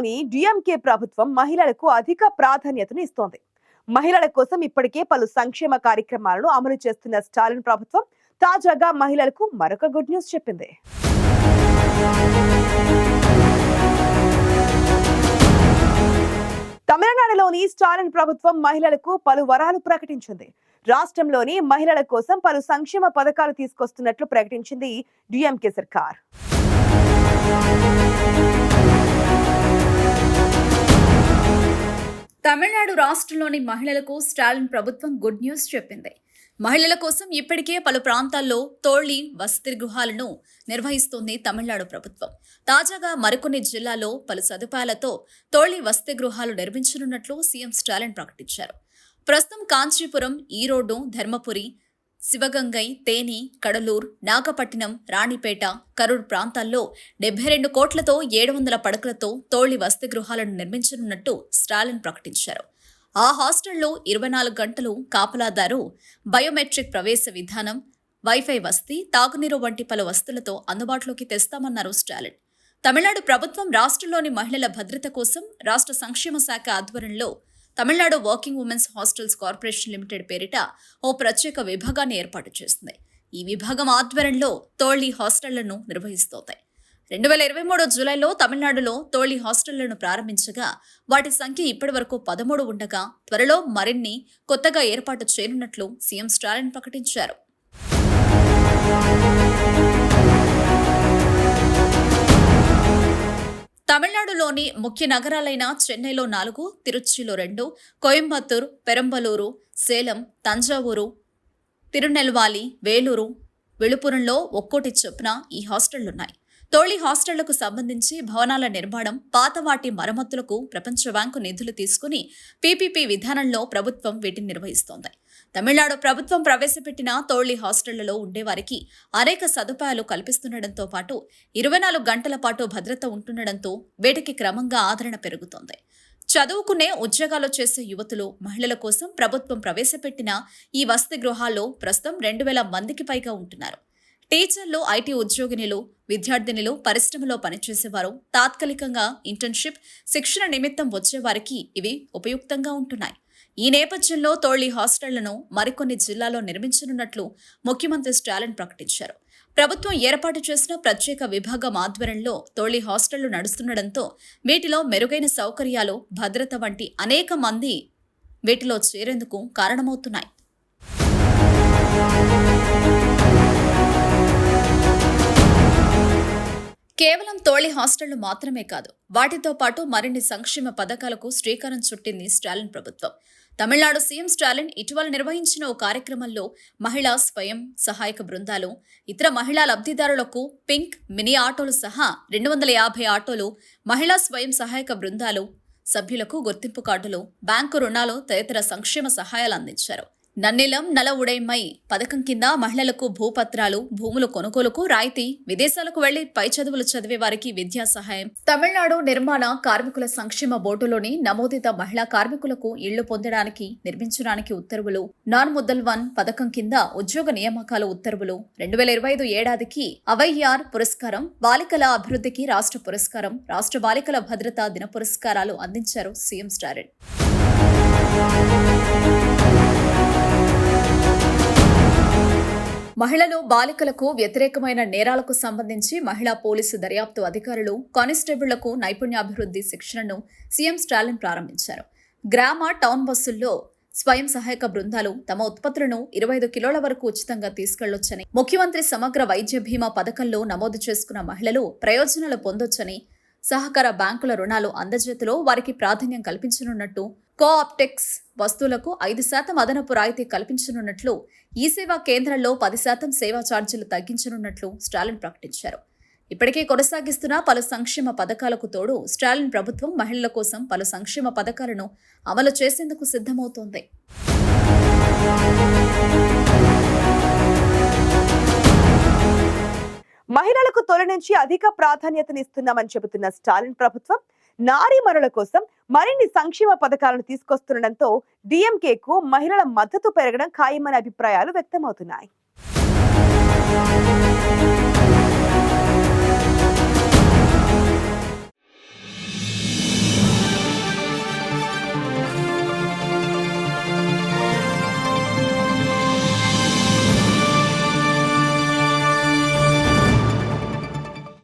తమిళనాడులోని డిఎంకే ప్రభుత్వం మహిళలకు అధిక ప్రాధాన్యతను ఇస్తోంది. మహిళల కోసం ఇప్పటికే పలు సంక్షేమ కార్యక్రమాలను అమలు చేస్తున్న స్టాలిన్ ప్రభుత్వం తాజాగా మహిళలకు మరొక గుడ్ న్యూస్ చెప్పింది. తమిళనాడులోని స్టాలిన్ ప్రభుత్వం మహిళలకు పలు వరాలు ప్రకటించింది. రాష్ట్రంలోని మహిళల కోసం పలు సంక్షేమ పథకాలు తీసుకొస్తున్నట్లు ప్రకటించింది డిఎంకే సర్కార్. తమిళనాడు రాష్ట్రంలోని మహిళలకు స్టాలిన్ ప్రభుత్వం గుడ్ న్యూస్ చెప్పింది. మహిళల కోసం ఇప్పటికే పలు ప్రాంతాల్లో తోళ్లి వసతి గృహాలను నిర్వహిస్తోంది తమిళనాడు ప్రభుత్వం. తాజాగా మరికొన్ని జిల్లాల్లో పలు సదుపాయాలతో తోళ్లి వసతి గృహాలు నిర్మించనున్నట్లు సీఎం స్టాలిన్ ప్రకటించారు. ప్రస్తుతం కాంచీపురం, ఈరోడ్, ధర్మపురి, శివగంగై, తేని, కడలూర్, నాగపట్టినం, రాణిపేట, కరూర్ ప్రాంతాల్లో 72 కోట్లతో 700 పడకలతో తోళ్లి వసతి గృహాలను నిర్మించనున్నట్టు స్టాలిన్ ప్రకటించారు. ఆ హాస్టల్లో 24 గంటలు కాపలాదారు, బయోమెట్రిక్ ప్రవేశ విధానం, వైఫై వసతి, తాగునీరు వంటి పలు వసతులతో అందుబాటులోకి తెస్తామన్నారు స్టాలిన్. తమిళనాడు ప్రభుత్వం రాష్ట్రంలోని మహిళల భద్రత కోసం రాష్ట్ర సంక్షేమ శాఖ ఆధ్వర్యంలో Tamil Nadu working women's hostels corporation limited పేరిట ఓ ప్రత్యేక విభాగాన్ని ఏర్పాటు చేసింది. ఈ విభాగం ఆధ్వర్యంలో తోళ్లి హాస్టళ్లను నిర్వహిస్తోంది. 2023 జూలైలో తమిళనాడులో తోళ్లి హాస్టళ్లను ప్రారంభించగా వాటి సంఖ్య ఇప్పటి వరకు 13 ఉండగా త్వరలో మరిన్ని కొత్తగా ఏర్పాటు చేయనున్నట్లు సీఎం స్టాలిన్ ప్రకటించారు. తమిళనాడులోని ముఖ్య నగరాలైన చెన్నైలో 4, తిరుచిలో 2, కోయంబత్తూర్, పెరంబలూరు, సేలం, తంజావూరు, తిరునెల్వాలి, వేలూరు, విழுப்புరంలో ఒక్కోటి చొప్పున ఈ హాస్టళ్లున్నాయి. తోళ్లి హాస్టళ్లకు సంబంధించి భవనాల నిర్మాణం, పాత వాటి మరమ్మతులకు ప్రపంచ బ్యాంకు నిధులు తీసుకుని పీపీపీ విధానంలో ప్రభుత్వం వీటిని నిర్వహిస్తోంది. తమిళనాడు ప్రభుత్వం ప్రవేశపెట్టిన తోళ్లి హాస్టళ్లలో ఉండేవారికి అనేక సదుపాయాలు కల్పిస్తుండటంతో పాటు 24 గంటల పాటు భద్రత ఉంటుండటంతో వీటికి క్రమంగా ఆదరణ పెరుగుతోంది. చదువుకునే, ఉద్యోగాలు చేసే యువతులు, మహిళల కోసం ప్రభుత్వం ప్రవేశపెట్టిన ఈ వసతి గృహాల్లో ప్రస్తుతం 2000 మందికి పైగా ఉంటున్నారు. టీచర్లు, ఐటీ ఉద్యోగినులు, విద్యార్థినులు, పరిశ్రమలో పనిచేసేవారు, తాత్కాలికంగా ఇంటర్న్షిప్, శిక్షణ నిమిత్తం వచ్చేవారికి ఇవి ఉపయుక్తంగా ఉంటున్నాయి. ఈ నేపథ్యంలో తోళ్లి హాస్టళ్లను మరికొన్ని జిల్లాల్లో నిర్మించనున్నట్లు ముఖ్యమంత్రి స్టాలిన్ ప్రకటించారు. ప్రభుత్వం ఏర్పాటు చేసిన ప్రత్యేక విభాగం ఆధ్వర్యంలో తోళ్లి హాస్టళ్లు నడుస్తుండటంతో వీటిలో మెరుగైన సౌకర్యాలు, భద్రత వంటి అనేక మంది వీటిలో చేరేందుకు కారణమవుతున్నాయి. కేవలం తోళ్లి హాస్టళ్లు మాత్రమే కాదు, వాటితో పాటు మరిన్ని సంక్షేమ పథకాలకు శ్రీకారం చుట్టింది స్టాలిన్ ప్రభుత్వం. తమిళనాడు సీఎం స్టాలిన్ ఇటీవల నిర్వహించిన ఓ కార్యక్రమంలో మహిళా స్వయం సహాయక బృందాలు, ఇతర మహిళా లబ్ధిదారులకు పింక్, మినీ ఆటోలు సహా 250 ఆటోలు, మహిళా స్వయం సహాయక బృందాలు సభ్యులకు గుర్తింపు కార్డులు, బ్యాంకు రుణాలు తదితర సంక్షేమ సహాయాలు అందించారు. నన్నిలం నల ఉడైమై పథకం కింద మహిళలకు భూపత్రాలు, భూముల కొనుగోలుకు రాయితీ, విదేశాలకు వెళ్లి పై చదువులు చదివే వారికి విద్యా సహాయం, తమిళనాడు నిర్మాణ కార్మికుల సంక్షేమ బోర్డులోని నమోదిత మహిళా కార్మికులకు ఇళ్లు పొందడానికి, నిర్మించడానికి ఉత్తర్వులు, నాన్ ముద్దల్ 1 పథకం కింద ఉద్యోగ నియామకాల ఉత్తర్వులు, 2025 ఏడాదికి అవైఆర్ పురస్కారం, బాలికల అభివృద్ధికి రాష్ట్ర పురస్కారం, రాష్ట్ర బాలికల భద్రతా దిన పురస్కారాలు అందించారు సీఎం స్టాలిన్. మహిళలు, బాలికలకు వ్యతిరేకమైన నేరాలకు సంబంధించి మహిళా పోలీసు దర్యాప్తు అధికారులు, కానిస్టేబుళ్లకు నైపుణ్యాభివృద్ధి శిక్షణను సీఎం స్టాలిన్ ప్రారంభించారు. గ్రామ, టౌన్ బస్సుల్లో స్వయం సహాయక బృందాలు తమ ఉత్పత్తులను 25 కిలోల వరకు ఉచితంగా తీసుకెళ్లొచ్చని, ముఖ్యమంత్రి సమగ్ర వైద్య బీమా పథకంలో నమోదు చేసుకున్న మహిళలు ప్రయోజనాలు పొందొచ్చని, సహకార బ్యాంకుల రుణాలు అందజేతిలో వారికి ప్రాధాన్యం కల్పించనున్నట్టు, కోఆప్టెక్స్ వస్తువులకు 5% అదనపు రాయితీ కల్పించనున్నట్లు, ఈ సేవా కేంద్రాల్లో 10% సేవా ఛార్జీలు తగ్గించనున్నట్లు స్టాలిన్ ప్రకటించారు. ఇప్పటికే కొనసాగిస్తున్న పలు సంక్షేమ పథకాలకు తోడు స్టాలిన్ ప్రభుత్వం మహిళల కోసం పలు సంక్షేమ పథకాలను అమలు చేసేందుకు సిద్ధమవుతోంది. మహిళలకు తొలి నుంచి అధిక ప్రాధాన్యతనిస్తున్నామని చెబుతున్న స్టాలిన్ ప్రభుత్వం నారీమణుల కోసం మరిన్ని సంక్షేమ పథకాలను తీసుకొస్తుండటంతో డిఎంకేకు మహిళల మద్దతు పెరగడం ఖాయమనే అభిప్రాయాలు వ్యక్తమవుతున్నాయి.